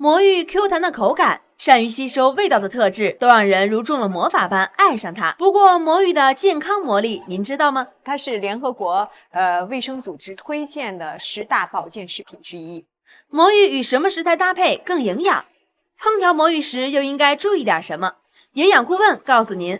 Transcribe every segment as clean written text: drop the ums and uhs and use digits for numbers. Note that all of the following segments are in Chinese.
魔芋 Q 弹的口感，善于吸收味道的特质，都让人如中了魔法般爱上它。不过，魔芋的健康魔力，您知道吗？它是联合国卫生组织推荐的10大保健食品之一。魔芋与什么食材搭配更营养？烹调魔芋时又应该注意点什么？营养顾问告诉您。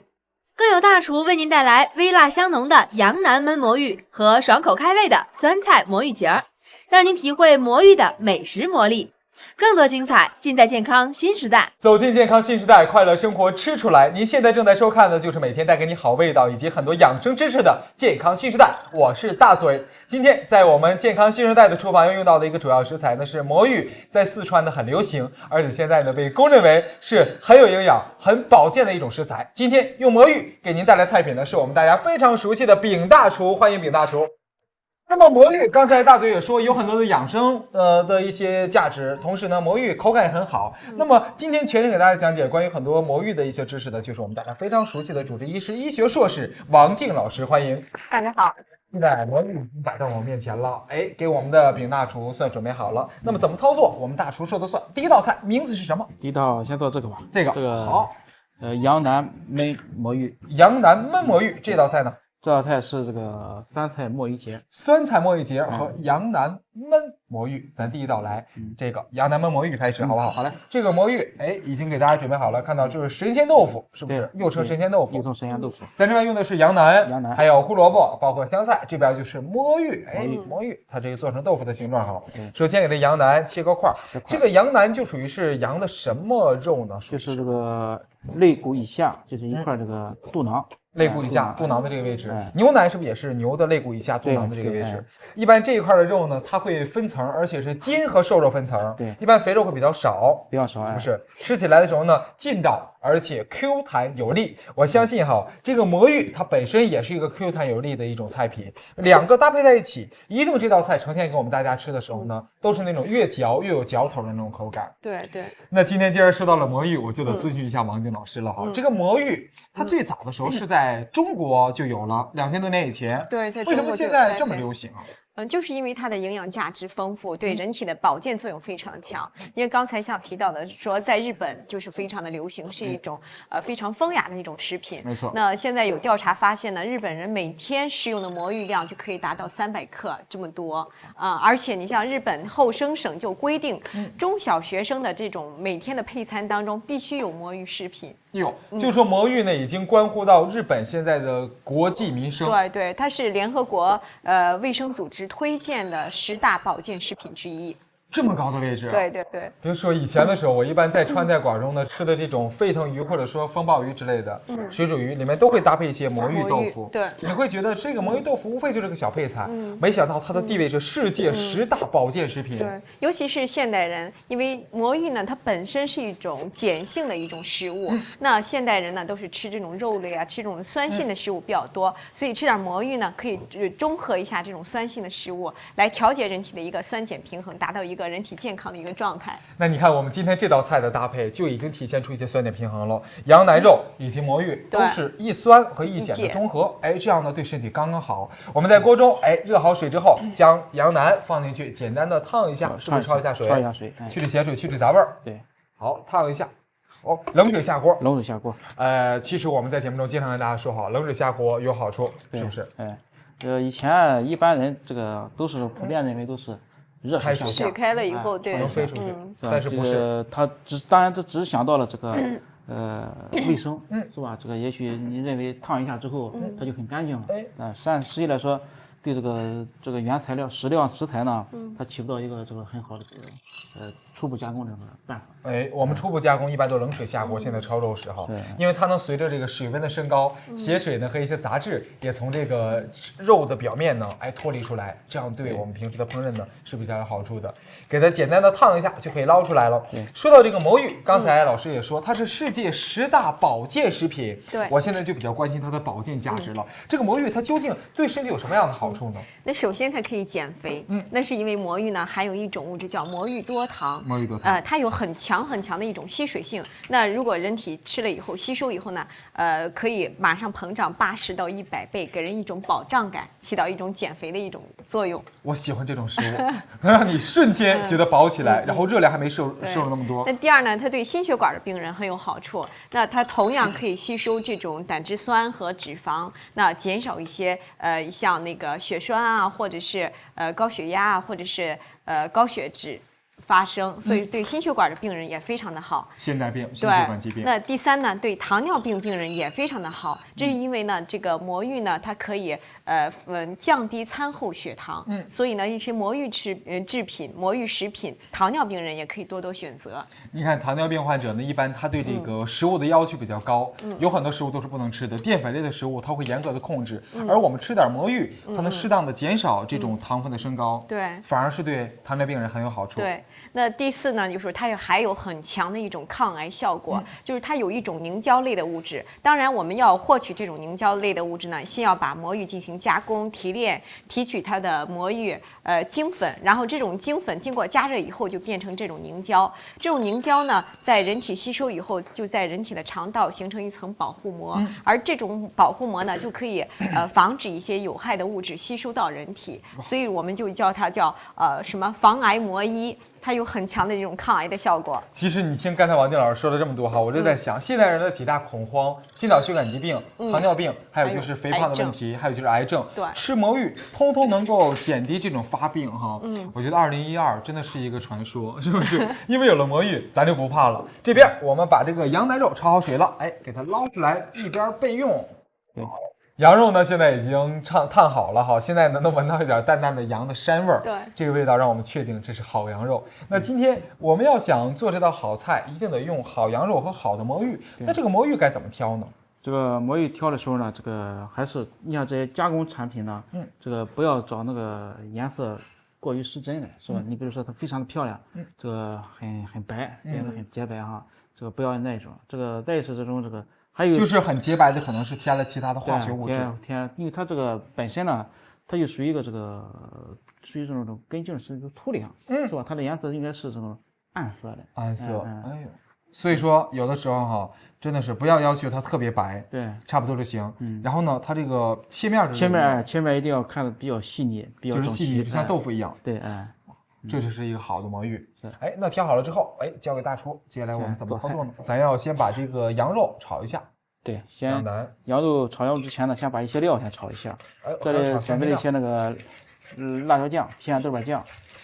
更有大厨为您带来微辣香浓的羊腩焖魔芋和爽口开胃的酸菜魔芋结儿，让您体会魔芋的美食魔力。更多精彩尽在健康新时代。走进健康新时代，快乐生活吃出来。您现在正在收看的就是每天带给你好味道以及很多养生知识的健康新时代，我是大嘴。今天在我们健康新时代的厨房要用到的一个主要食材呢是魔芋，在四川呢很流行，而且现在呢被公认为是很有营养、很保健的一种食材。今天用魔芋给您带来菜品呢是我们大家非常熟悉的饼大厨，欢迎饼大厨。那么魔芋，刚才大嘴也说有很多的养生的一些价值，同时呢魔芋口感也很好。那么今天全程给大家讲解关于很多魔芋的一些知识的，就是我们大家非常熟悉的主治医师、医学硕士王静老师，欢迎。大家好。现在魔芋已经摆在我们面前了，给我们的饼大厨算准备好了。那么怎么操作？我们大厨说的算。第一道菜名字是什么？第一道先做这个吧。这个好。羊腩焖魔芋。羊腩焖魔芋这道菜呢？这道菜是这个酸菜墨鱼结，酸菜墨鱼结和羊腩焖魔芋。咱第一道来，这个羊腩焖魔芋开始，好不好？好嘞。这个魔芋，已经给大家准备好了。看到就是神仙豆腐，是不是？又称神仙豆腐。又称神仙豆腐。咱这边用的是羊腩，还有胡萝卜，包括香菜。这边就是魔芋，魔芋，它这个做成豆腐的形状好。首先给这羊腩切个块儿。这个羊腩就属于是羊的什么肉呢？就是这个肋骨以下，就是一块这个肚囊。肋骨以下肚囊的这个位置，牛腩是不是也是牛的肋骨以下肚囊的这个位置？一般这一块的肉呢，它会分层，而且是筋和瘦肉分层。对，一般肥肉会比较少，不是吃起来的时候呢，劲道而且 Q 弹有力。我相信哈，这个魔芋它本身也是一个 Q 弹有力的一种菜品，两个搭配在一起，一定这道菜呈现给我们大家吃的时候呢，都是那种越嚼越有嚼头的那种口感。对。那今天既然说到了魔芋，我就得咨询一下王静老师了哈。这个魔芋它最早的时候是在中国就有了，2000多年以前。对，为什么现在这么流行啊？就是因为它的营养价值丰富，对人体的保健作用非常强。因为刚才像提到的说，在日本就是非常的流行，是一种非常风雅的一种食品。没错。那现在有调查发现呢，日本人每天食用的魔芋量就可以达到300克这么多而且你像日本厚生省就规定，中小学生的这种每天的配餐当中必须有魔芋食品。就说魔芋呢，已经关乎到日本现在的国计民生。对，它是联合国卫生组织推荐的10大保健食品之一。这么高的位置。对。比如说以前的时候，我一般在川菜馆中呢吃的这种沸腾鱼或者说风暴鱼之类的水煮鱼，里面都会搭配一些魔芋豆腐。对，你会觉得这个魔芋豆腐无非就是个小配菜，没想到它的地位是世界10大保健食品。对，尤其是现代人，因为魔芋呢，它本身是一种碱性的一种食物，那现代人呢都是吃这种肉类啊，吃这种酸性的食物比较多，所以吃点魔芋呢，可以中和一下这种酸性的食物，来调节人体的一个酸碱平衡，达到一个人体健康的一个状态。那你看我们今天这道菜的搭配就已经体现出一些酸碱平衡了，羊腩肉以及魔芋都是一酸和一碱的中和，这样呢对身体刚刚好。我们在锅中热好水之后，将羊腩放进去，简单的烫一下，是不是焯一下水？焯一下水，去去咸水，去去杂味儿。对，好，烫一下。冷水下锅。冷水下锅。其实我们在节目中经常跟大家说好，冷水下锅有好处，是不是？以前一般人这个都是普遍认为都是热水下，水开了以后，对，能飞出去，但是不是？他当然这只想到了这个卫生，是吧？这个也许你认为烫一下之后它就很干净了，实际来说，对这个原材料食材呢，它起不到一个这个很好的这个初步加工这个办法。我们初步加工一般都冷水下锅，现在焯肉时哈，因为它能随着这个水温的升高，血水呢和一些杂质也从这个肉的表面呢脱离出来，这样对我们平时的烹饪呢是比较有好处的。给它简单的烫一下就可以捞出来了。说到这个魔芋，刚才老师也说它是世界10大保健食品，对，我现在就比较关心它的保健价值了。这个魔芋它究竟对身体有什么样的好处？处呢？那首先它可以减肥，那是因为魔芋呢含有一种物质叫魔芋多糖，魔芋多糖，它有很强的一种吸水性。那如果人体吃了以后吸收以后呢，可以马上膨胀80到100倍，给人一种饱胀感，起到一种减肥的一种作用。我喜欢这种食物，能让你瞬间觉得饱起来，然后热量还没摄入那么多。那第二呢，它对心血管的病人很有好处。那它同样可以吸收这种胆汁酸和脂肪，那减少一些像那个血栓啊，或者是高血压啊，或者是高血脂发生，所以对心血管的病人也非常的好。现代病、心血管疾病。那第三呢，对糖尿病病人也非常的好，这是因为呢，这个魔芋呢，它可以降低餐后血糖，所以呢，一些魔芋制品、魔芋食品，糖尿病人也可以多多选择。你看糖尿病患者呢，一般他对这个食物的要求比较高，有很多食物都是不能吃的，淀粉类的食物他会严格的控制，而我们吃点魔芋，它能适当的减少这种糖分的升高，对，反而是对糖尿病人很有好处。对。那第四呢，就是它还有很强的一种抗癌效果，就是它有一种凝胶类的物质。当然，我们要获取这种凝胶类的物质呢，先要把魔芋进行加工、提炼，提取它的魔芋精粉，然后这种精粉经过加热以后就变成这种凝胶。这种凝胶呢，在人体吸收以后，就在人体的肠道形成一层保护膜，而这种保护膜呢，就可以防止一些有害的物质吸收到人体，所以我们就叫它叫什么防癌魔衣。它有很强的这种抗癌的效果。其实你听刚才王静老师说了这么多哈，我就在想，现代人的几大恐慌：心脑血管疾病、糖尿病，还有就是肥胖的问题，还有就是癌症。对，吃魔芋通通能够减低这种发病哈。我觉得2012真的是一个传说，是不是？因为有了魔芋，咱就不怕了。这边我们把这个羊腩肉焯好水了，哎，给它捞出来，一边备用。羊肉呢，现在已经烫好了哈，现在呢能闻到一点淡淡的羊的膻味儿，对，这个味道让我们确定这是好羊肉。那今天我们要想做这道好菜，一定得用好羊肉和好的魔芋。那这个魔芋该怎么挑呢？这个魔芋挑的时候呢，这个还是你像这些加工产品呢，这个不要找那个颜色过于失真的，是吧？你比如说它非常的漂亮，这个很白，变得很洁白哈，这个不要那种。这个再是这种这个。还有就是很洁白的，可能是添了其他的化学物质。因为它这个本身呢，它就属于一个属于这种根茎是一个秃梁，是吧？它的颜色应该是这种暗色的。暗色，哎呦，所以说有的时候哈，真的是不要求它特别白，对，差不多就行。然后呢，它这个切面一定要看的比较细腻，比较就是细腻，就像豆腐一样。对，这就是一个好的魔芋。哎，那调好了之后，哎，交给大厨，接下来我们怎么操作呢？咱要先把这个羊肉炒一下。对，先羊肉炒羊肉之前呢，先把一些料先炒一下。这里准备了一些那个辣椒酱、郫县豆瓣酱，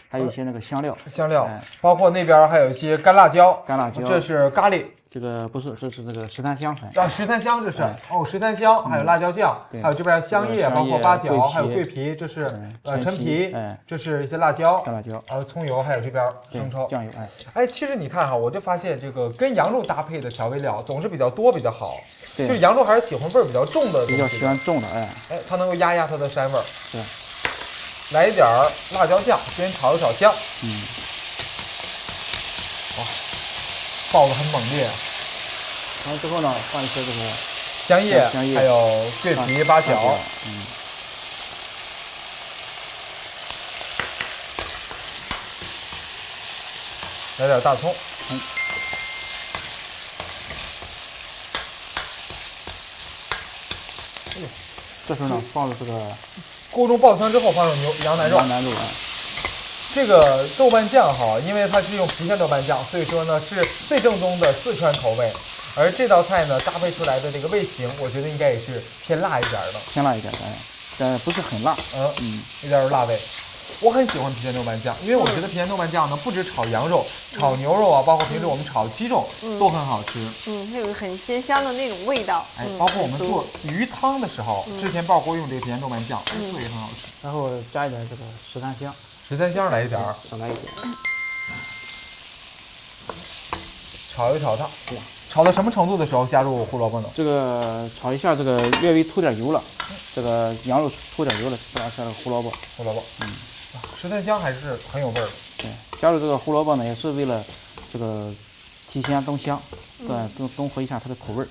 还有一些那个香料，包括那边还有一些干辣椒，这是咖喱。这个不是，这是这个十三香粉啊，十三香这是哦，十三香，还有辣椒酱，还有这边香叶，包括八角，还有桂皮，这是陈皮，这是一些辣椒，葱油，还有这边生抽、酱油。哎，其实你看哈，我就发现这个跟羊肉搭配的调味料总是比较多比较好，就是羊肉还是喜欢味儿比较重的，比较喜欢重的，它能够压它的膻味儿。是，来一点辣椒酱，先炒一炒香。哇，爆得很猛烈。完了之后呢，放一些这个香叶，还有桂皮、八角。来点大葱。这时候呢，放入这个锅中爆香之后，放入羊腩肉。这个豆瓣酱哈，因为它是用郫县豆瓣酱，所以说呢是最正宗的四川口味。而这道菜呢，搭配出来的这个味型，我觉得应该也是偏辣一点的。偏辣一点的，但不是很辣。一点辣味。我很喜欢郫县豆瓣酱，因为我觉得郫县豆瓣酱呢，不止炒羊肉、炒牛肉啊，包括平时我们炒鸡肉都很好吃。它有很鲜香的那种味道。哎，包括我们做鱼汤的时候，之前爆锅用这个郫县豆瓣酱，做也很好吃。然后加一点这个十三香。十三香来一点，少来一点。炒一炒它，炒到什么程度的时候加入胡萝卜呢？这个炒一下，这个略微透点油了，这个羊肉透点油了，加上这个胡萝卜。十三香还是很有味儿的。对，加入这个胡萝卜呢，也是为了这个提鲜增香，综合一下它的口味儿。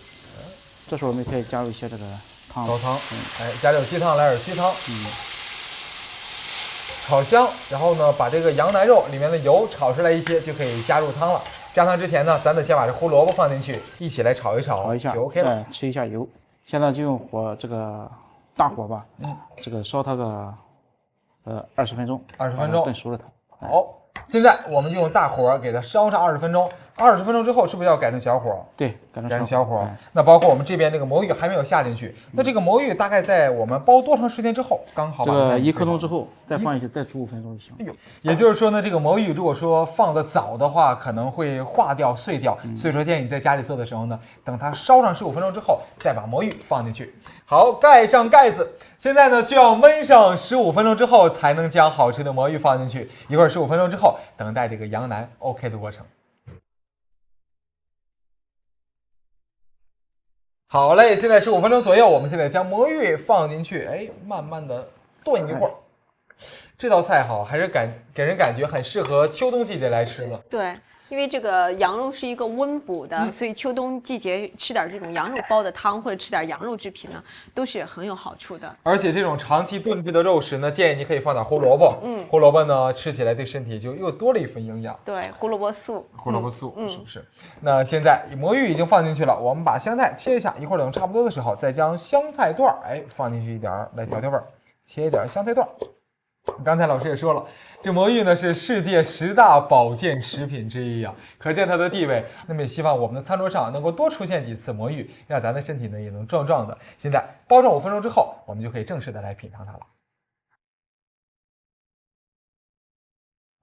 这时候我们可以加入一些这个汤。高汤，哎，加点鸡汤，来点鸡汤。炒香，然后呢，把这个羊腩肉里面的油炒出来一些，就可以加入汤了。加汤之前呢，咱得先把这胡萝卜放进去，一起来炒一炒，炒一下就 OK 了。再吃一下油。现在就用这个大火吧，这个烧它个20分钟，20分钟炖熟了它。好，现在我们就用大火给它烧上20分钟。20分钟之后，是不是要改成小火？对，改成小火。哎那包括我们这边这个魔芋还没有下进去，那这个魔芋大概在我们煲多长时间之后，刚好把这个它1刻钟之后再放进去，再煮5分钟就行。哎呦，也就是说呢，这个魔芋如果说放的早的话，可能会化掉、碎掉，所以说建议你在家里做的时候呢，等它烧上15分钟之后，再把魔芋放进去。好，盖上盖子。现在呢，需要焖上15分钟之后，才能将好吃的魔芋放进去。一会儿15分钟之后，等待这个羊腩 OK 的过程。好嘞，现在15分钟左右，我们现在将魔芋放进去，哎，慢慢的炖一会儿。这道菜好，还是给人感觉很适合秋冬季节来吃的。对，因为这个羊肉是一个温补的，所以秋冬季节吃点这种羊肉煲的汤，或者吃点羊肉制品呢，都是很有好处的。而且这种长期炖制的肉食呢，建议你可以放点胡萝卜。胡萝卜呢吃起来对身体就又多了一份营养。对，胡萝卜素。胡萝卜素，是不是？那现在魔芋已经放进去了，我们把香菜切一下，一会儿等差不多的时候，再将香菜段放进去一点来调味儿，切一点香菜段。刚才老师也说了，这魔芋呢是世界10大保健食品之一啊，可见它的地位。那么也希望我们的餐桌上能够多出现几次魔芋，让咱的身体呢也能壮壮的。现在煲上5分钟之后，我们就可以正式的来品尝它了。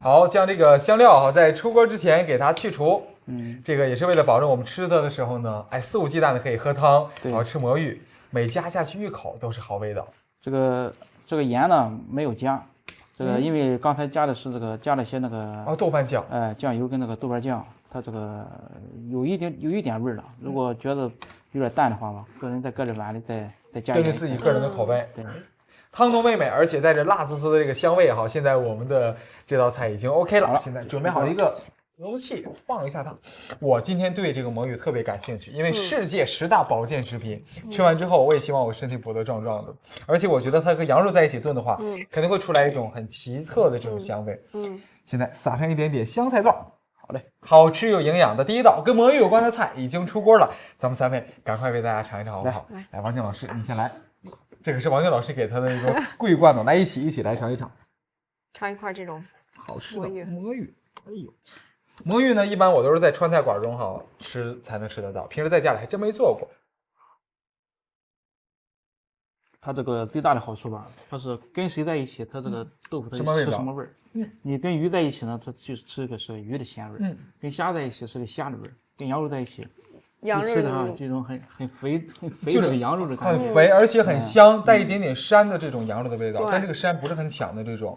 好，将这个香料在出锅之前给它去除。这个也是为了保证我们吃它的时候呢，肆无忌惮的可以喝汤，好吃魔芋，每夹下去一口都是好味道。这个盐呢没有加。这个因为刚才加的是加了些那个豆瓣酱，酱油跟那个豆瓣酱，它这个有一点味儿了。如果觉得有点淡的话吧，个人在个人碗里再加。根据自己个人的口味。对，汤浓美美，而且带着辣滋滋的这个香味哈。现在我们的这道菜已经 OK 了，现在准备好一个容器放一下它。我今天对这个魔芋特别感兴趣，因为世界10大保健食品，吃完之后我也希望我身体补得壮壮的。而且我觉得它和羊肉在一起炖的话，肯定会出来一种很奇特的这种香味。现在撒上一点点香菜段。好嘞，好吃又营养的第一道跟魔芋有关的菜已经出锅了，咱们3位赶快为大家尝一尝好不好？来，王静老师，你先来。这个是王静老师给他的一个桂冠呢，来一起来尝一尝，尝一块这种好吃的魔芋。哎呦，魔芋呢，一般我都是在川菜馆中吃才能吃得到，平时在家里还真没做过。它这个最大的好处吧，它是跟谁在一起，它这个豆腐它就吃什么味儿。你跟鱼在一起呢，它就吃的是鱼的鲜味儿；跟虾在一起是个虾的味儿；跟羊肉在一起。羊肉吃的这种很肥的羊肉的感觉，很肥而且很香，带一点点膻的这种羊肉的味道，但这个膻不是很强的这种。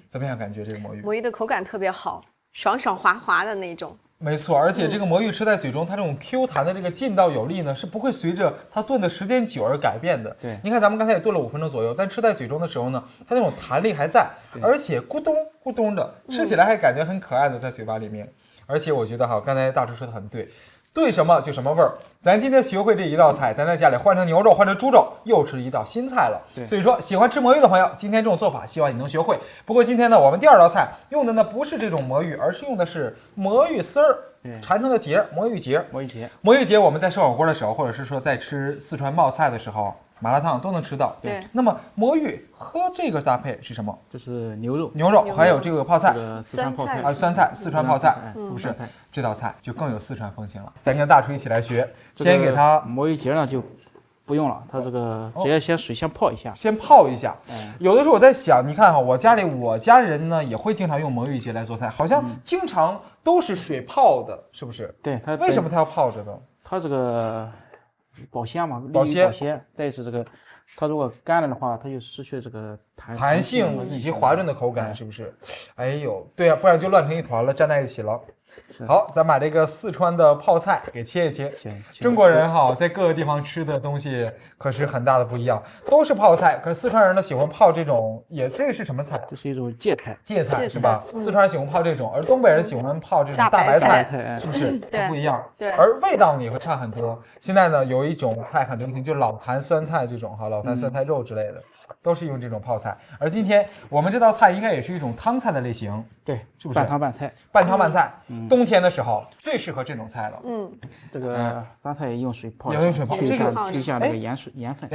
怎么样感觉这个魔芋？魔芋的口感特别好，爽爽滑滑的那种。没错，而且这个魔芋吃在嘴中，它这种 Q 弹的这个劲道有力呢，是不会随着它炖的时间久而改变的。对，你看咱们刚才也炖了5分钟左右，但吃在嘴中的时候呢，它那种弹力还在，而且咕咚咕咚的，吃起来还感觉很可爱的在嘴巴里面。而且我觉得刚才大厨说的很对。对什么就什么味儿。咱今天学会这一道菜，咱在家里换成牛肉，换成猪肉，又是一道新菜了。所以说，喜欢吃魔芋的朋友，今天这种做法希望你能学会。不过今天呢，我们第2道菜用的呢不是这种魔芋，而是用的是魔芋丝儿。传承的节，魔芋节。魔芋节，我们在吃火锅的时候，或者是说在吃四川冒菜的时候，麻辣烫都能吃到。对。那么魔芋和这个搭配是什么？这是牛肉，还有这个泡菜，四川泡菜啊，酸菜，四川泡菜，是不是？这道菜就更有四川风情了。咱跟大厨一起来学，先给它魔芋节呢就不用了，它这个直接水先泡一下，先泡一下。有的时候我在想，你看我家人呢也会经常用魔芋节来做菜，好像经常都是水泡的，是不是？对，它为什么它要泡着呢？它这个保鲜嘛，保鲜，再是这个，它如果干了的话，它就失去这个弹性以及滑润的口感，是不是？哎呦，对啊，不然就乱成一团了，粘在一起了。好，咱把这个四川的泡菜给切一切。中国人哈，在各个地方吃的东西可是很大的不一样，都是泡菜，可是四川人呢喜欢泡这种，这个是什么菜？这是一种芥菜，芥菜是吧？四川人喜欢泡这种，而东北人喜欢泡这种大白菜，是不是？对，不一样。对，而味道呢也会差很多。现在呢有一种菜很流行，就是老坛酸菜这种哈，老坛酸菜肉之类的。都是用这种泡菜，而今天我们这道菜应该也是一种汤菜的类型，对，是不是？半汤半菜，半汤半菜，冬天的时候最适合这种菜了。这个酸菜用水泡，用水泡，去一下那个盐分，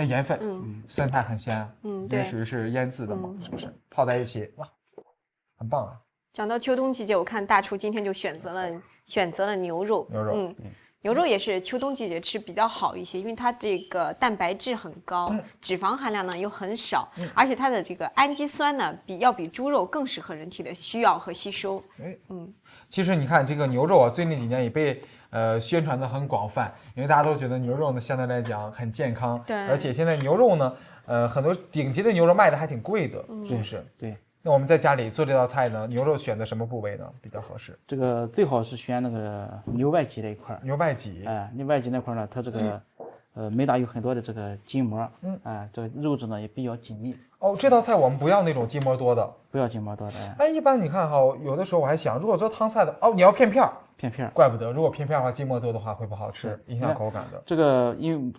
盐分，酸菜很鲜，对，属于是腌制的嘛，是不是？泡在一起，哇，很棒啊！讲到秋冬季节，我看大厨今天就选择了牛肉，牛肉也是秋冬季节吃比较好一些，因为它这个蛋白质很高，脂肪含量呢又很少，而且它的这个氨基酸呢要比猪肉更适合人体的需要和吸收。其实你看这个牛肉啊，最近几年也被宣传的很广泛，因为大家都觉得牛肉呢相对来讲很健康，对，而且现在牛肉呢，很多顶级的牛肉卖的还挺贵的，是不是？对。那我们在家里做这道菜呢，牛肉选择什么部位呢比较合适？这个最好是选那个牛外脊那一块。牛外脊，牛外脊那块呢，它这个没大有很多的这个筋膜，这个肉质呢也比较紧密。哦，这道菜我们不要那种筋膜多的，不要筋膜多的。哎，一般你看哈，有的时候我还想，如果做汤菜的，哦，你要片片儿，片片儿，怪不得，如果片片的话，筋膜多的话会不好吃，影响口感的。这个因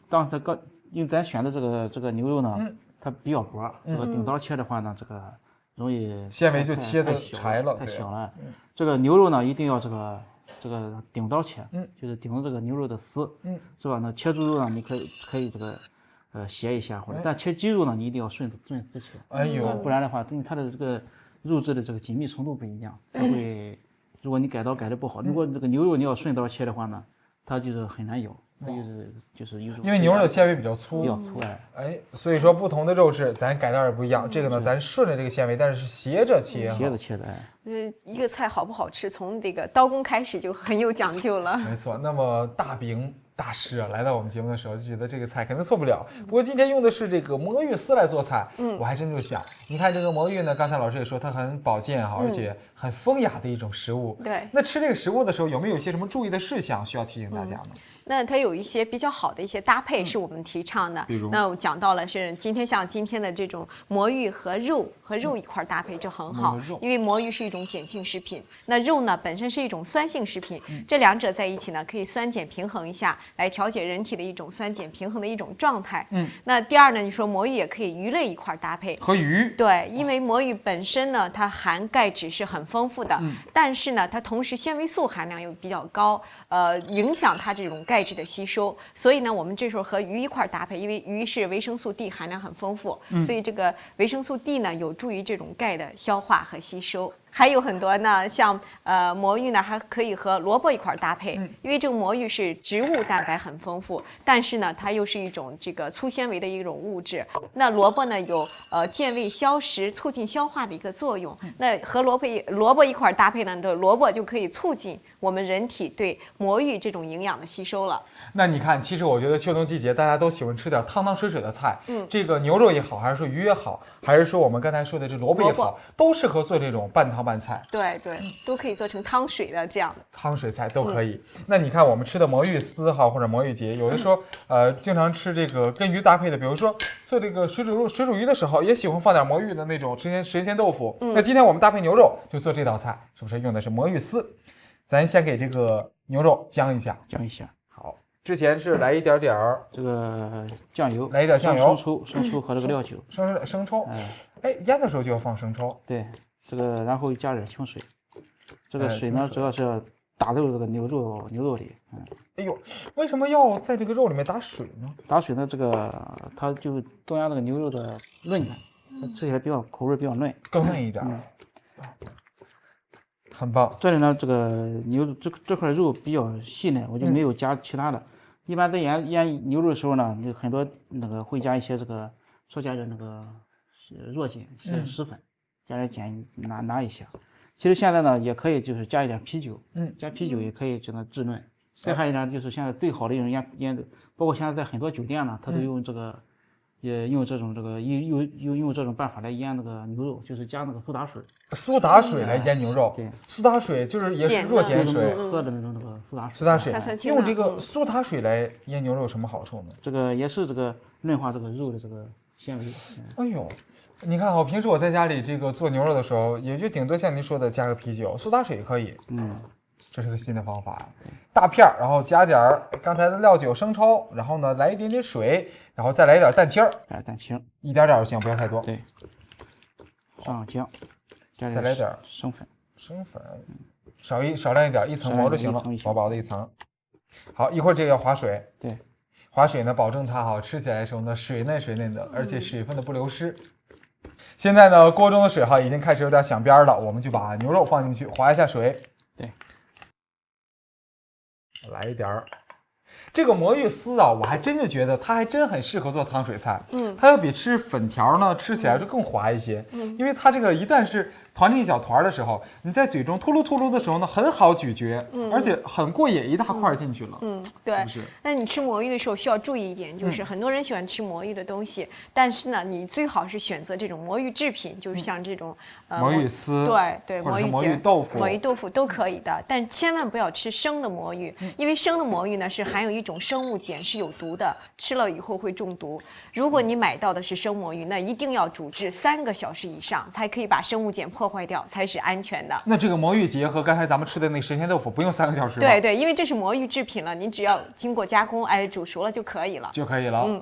为咱选的这个牛肉呢，它比较薄，这个顶刀切的话呢，这个容易纤维就切的柴了，太小了。这个牛肉呢，一定要这个顶刀切，就是顶着这个牛肉的丝，是吧？那切猪肉呢，你可以这个斜一下，或者但切鸡肉呢，你一定要顺丝切，哎呦，不然的话，因为它的这个肉质的这个紧密程度不一样，它会，如果你改刀改的不好，如果这个牛肉你要顺刀切的话呢，它就是很难咬。它就是一种，因为牛肉的纤维比较粗，哎，所以说不同的肉质咱改刀也不一样。这个呢，咱顺着这个纤维，但是斜着切，斜着切的，一个菜好不好吃，从这个刀工开始就很有讲究了。没错，那么大饼大师啊，来到我们节目的时候就觉得这个菜肯定错不了。不过今天用的是这个魔芋丝来做菜，我还真就想，你看这个魔芋呢，刚才老师也说它很保健哈，而且很风雅的一种食物。对，那吃这个食物的时候有没有一些什么注意的事项需要提醒大家呢？那它有一些比较好的一些搭配是我们提倡的，那我讲到了是像今天的这种魔芋和肉一块搭配就很好，因为魔芋是一种碱性食品，那肉呢本身是一种酸性食品，这两者在一起呢可以酸碱平衡一下，来调节人体的一种酸碱平衡的一种状态。那第二呢，你说魔芋也可以鱼类一块搭配，和鱼，对，因为魔芋本身呢它含钙质是很丰富的，但是呢它同时纤维素含量又比较高，影响它这种钙质的吸收，所以呢我们这时候和鱼一块搭配，因为鱼是维生素 D 含量很丰富，所以这个维生素 D 呢有助于这种钙的消化和吸收。还有很多呢，像魔芋呢还可以和萝卜一块搭配，因为这个魔芋是植物蛋白很丰富，但是呢它又是一种这个粗纤维的一种物质。那萝卜呢有健胃消食、促进消化的一个作用。那和萝卜一块搭配呢，这萝卜就可以促进我们人体对魔芋这种营养的吸收了。那你看，其实我觉得秋冬季节大家都喜欢吃点汤汤水水的菜，这个牛肉也好，还是说鱼也好，还是说我们刚才说的这萝卜也好，都适合做这种半汤半菜。对，都可以做成汤水的这样的汤水菜都可以。那你看我们吃的魔芋丝哈，或者魔芋结，有的时候经常吃这个跟鱼搭配的，比如说做这个水煮鱼的时候，也喜欢放点魔芋的那种神仙豆腐。那今天我们搭配牛肉就做这道菜，是不是用的是魔芋丝？咱先给这个牛肉姜一下。好，之前是来一点点这个酱油，来一点酱油、生抽和这个料酒。生抽，哎，腌的时候就要放生抽。对，这个然后加点清水。这个水呢，主要是要打到这个牛肉里。哎呦，为什么要在这个肉里面打水呢？打水呢，这个它就增加那个牛肉的嫩感，吃起来口味比较嫩，更嫩一点。很棒。这里呢，这个牛这块肉比较细嫩，我就没有加其他的。一般在腌牛肉的时候呢，有很多那个会加一些这个稍加点那个弱碱石粉，加点碱拿一下。其实现在呢，也可以就是加一点啤酒，加啤酒也可以就能滋润。再还有一点就是现在最好的一种腌的，包括现在在很多酒店呢，它都用这个也用这种用这种办法来腌那个牛肉，就是加那个苏打水。苏打水来腌牛肉，对，苏打水就是也是弱碱水，喝的那个苏打水。苏打水碳酸氢钠用这个苏打水来腌牛肉有什么好处呢？这个也是这个润滑这个肉的这个纤维。哎呦，你看啊，平时我在家里这个做牛肉的时候，也就顶多像您说的加个啤酒，苏打水也可以。这是个新的方法。大片儿，然后加点儿刚才的料酒、生抽，然后呢来一点点水，然后再来一点蛋清儿，蛋清，一点点就行，不要太多。对，上姜，再来点生粉，生粉，少量一点，一层膜就行了，薄薄的一层。好，一会儿这个要划水。对，划水呢，保证它好吃起来的时候呢，水嫩的，而且水分的不流失。现在呢，锅中的水哈已经开始有点响边了，我们就把牛肉放进去，划一下水。对，来一点儿。这个魔芋丝啊，我还真就觉得它还真很适合做汤水菜。它要比吃粉条呢吃起来就更滑一些。因为它这个一旦是团成一小团的时候，你在嘴中秃噜的时候呢，很好咀嚼，而且很过瘾，一大块进去了。对。是。那你吃魔芋的时候需要注意一点，就是很多人喜欢吃魔芋的东西，但是呢，你最好是选择这种魔芋制品，就是像这种魔芋丝，对，或者是魔芋豆腐，魔芋豆腐都可以的，但千万不要吃生的魔芋，因为生的魔芋呢是含有一种生物碱是有毒的，吃了以后会中毒。如果你买到的是生魔芋，那一定要煮至3个小时以上，才可以把生物碱破坏掉，才是安全的。那这个魔芋结合刚才咱们吃的那个神仙豆腐，不用3个小时吗？对，因为这是魔芋制品了，你只要经过加工，煮熟了就可以了。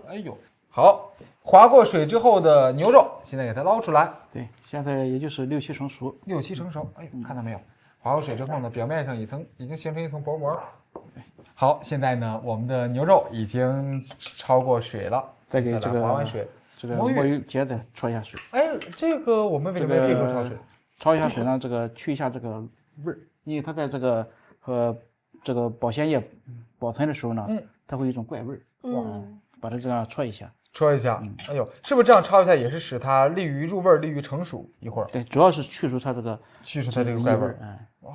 哎呦，好，划过水之后的牛肉，现在给它捞出来。对，现在也就是6、7成熟。6、7成熟，哎呦，看到没有？划过水之后呢，表面上已经形成一层薄膜。好，现在呢，我们的牛肉已经超过水了，再给这个划完水，这个魔芋接着焯一下水。哎，这个我们为什么要这时候焯水？焯一下水呢，这个去一下这个味儿，因为它在这个这个保鲜液保存的时候呢，它会有一种怪味儿。把它这样焯一下。哎呦，是不是这样焯一下也是使它利于入味、利于成熟？一会儿。对，主要是去除它这个怪味儿。哇，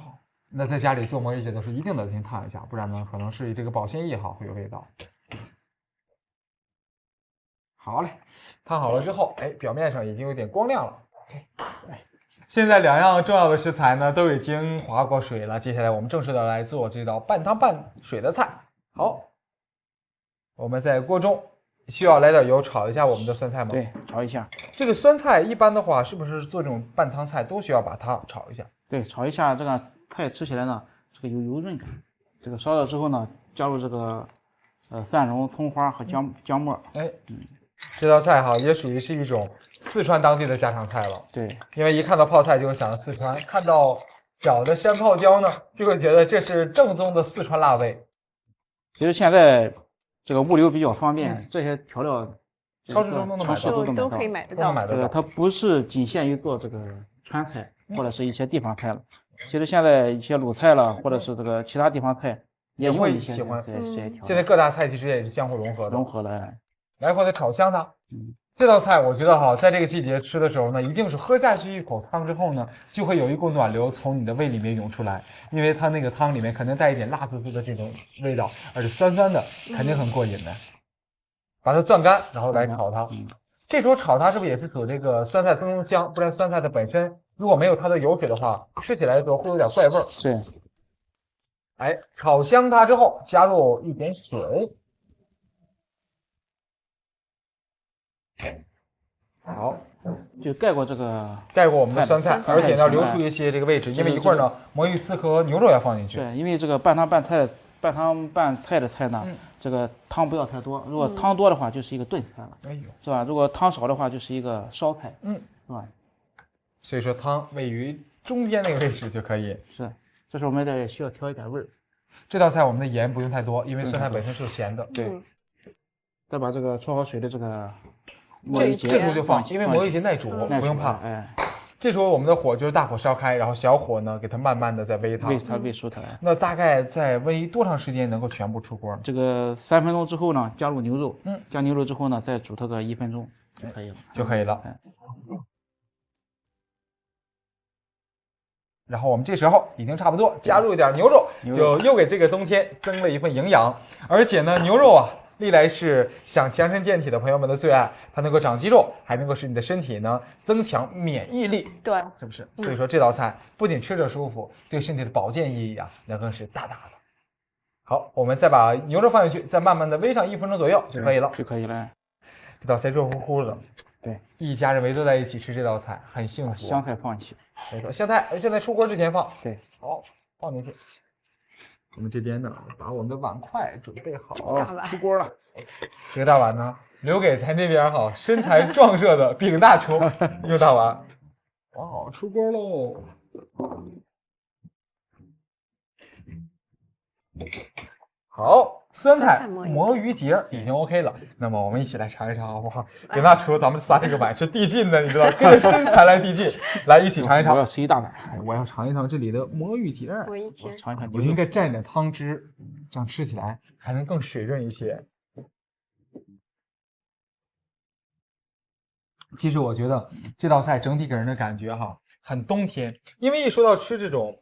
那在家里做魔芋节的时候，一定得先烫一下，不然呢，可能是这个保鲜液会有味道。好嘞，烫好了之后，哎，表面上已经有点光亮了。现在2样重要的食材呢都已经划过水了，接下来我们正式的来做这道半汤半水的菜。好，我们在锅中需要来点油炒一下我们的酸菜吗？对，炒一下。这个酸菜一般的话，是不是做这种半汤菜都需要把它炒一下？对，炒一下，这个菜吃起来呢，这个有油润感。这个烧了之后呢，加入这个蒜蓉、葱花和姜末。这道菜也属于是一种四川当地的家常菜了。对，因为一看到泡菜就会想到四川，看到小的山泡椒呢，就会觉得这是正宗的四川辣味。其实现在这个物流比较方便，这些调料超市中都能买到，都可以买得到。这个它不是仅限于做这个川菜或者是一些地方菜了。其实现在一些鲁菜了，或者是这个其他地方菜也会喜欢。现在各大菜其实也是相互融合了。来回的炒香它。这道菜我觉得在这个季节吃的时候呢，一定是喝下去一口汤之后呢，就会有一股暖流从你的胃里面涌出来，因为它那个汤里面肯定带一点辣滋滋的这种味道，而且酸酸的，肯定很过瘾的。把它攥干，然后来炒它。这时候炒它是不是也是给这个酸菜增香？不然酸菜的本身如果没有它的油水的话，吃起来的时候会有点怪味儿。对。哎，炒香它之后，加入一点水。好，就盖过我们的酸菜，而且呢留出一些这个位置，因为一会儿呢魔芋丝和牛肉要放进去。对，因为这个半汤半菜的菜呢，这个汤不要太多，如果汤多的话就是一个炖菜了，是吧？如果汤少的话就是一个烧菜，是吧？所以说汤位于中间那个位置就可以。是，这时候我们得需要调一点味儿。这道菜我们的盐不用太多，因为酸菜本身是咸的。对。再把这个焯好水的这个。这时候就放，因为魔芋节耐煮，不用怕。这时候我们的火就是大火烧开，然后小火呢给它慢慢的再煨它，煨熟它。那大概再煨多长时间能够全部出锅？这个3分钟之后呢，加入牛肉，加牛肉之后呢，再煮它个1分钟就可以了。然后我们这时候已经差不多加入一点牛肉，就又给这个冬天增了一份营养。而且呢，牛肉历来是想强身健体的朋友们的最爱，它能够长肌肉，还能够使你的身体呢增强免疫力，对，是不是？所以说这道菜不仅吃着舒服，对身体的保健意义啊，那更是大大的。好，我们再把牛肉放进去，再慢慢的煨上1分钟左右就可以了。就可以了。这道菜热乎乎的，对，一家人围坐在一起吃这道菜，很幸福。香菜放进去，没错，香菜现在出锅之前放。对，好，放进去。我们这边呢，把我们的碗筷准备好，大碗出锅了。这个大碗呢，留给咱这边哈身材壮硕的饼大厨用大碗。哇，出锅喽！好，酸菜魔芋结已经 OK 了。那么我们一起来尝一尝好不好？饼大厨，咱们仨这个碗是递进的，你知道，跟着身材来递进。来，一起尝一尝。我要吃一大碗。我要尝一尝这里的魔芋结。我一接尝一尝。我应该蘸点汤汁，这样吃起来还能更水润一些。其实我觉得这道菜整体给人的感觉哈，很冬天，因为一说到吃这种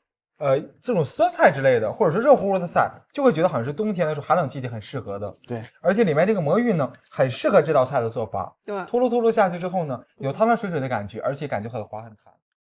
酸菜之类的，或者是热乎乎的菜，就会觉得好像是冬天的时候寒冷季节很适合的。对，而且里面这个魔芋呢，很适合这道菜的做法。对，秃噜秃噜下去之后呢，有汤汤水水的感觉，而且感觉很滑很弹。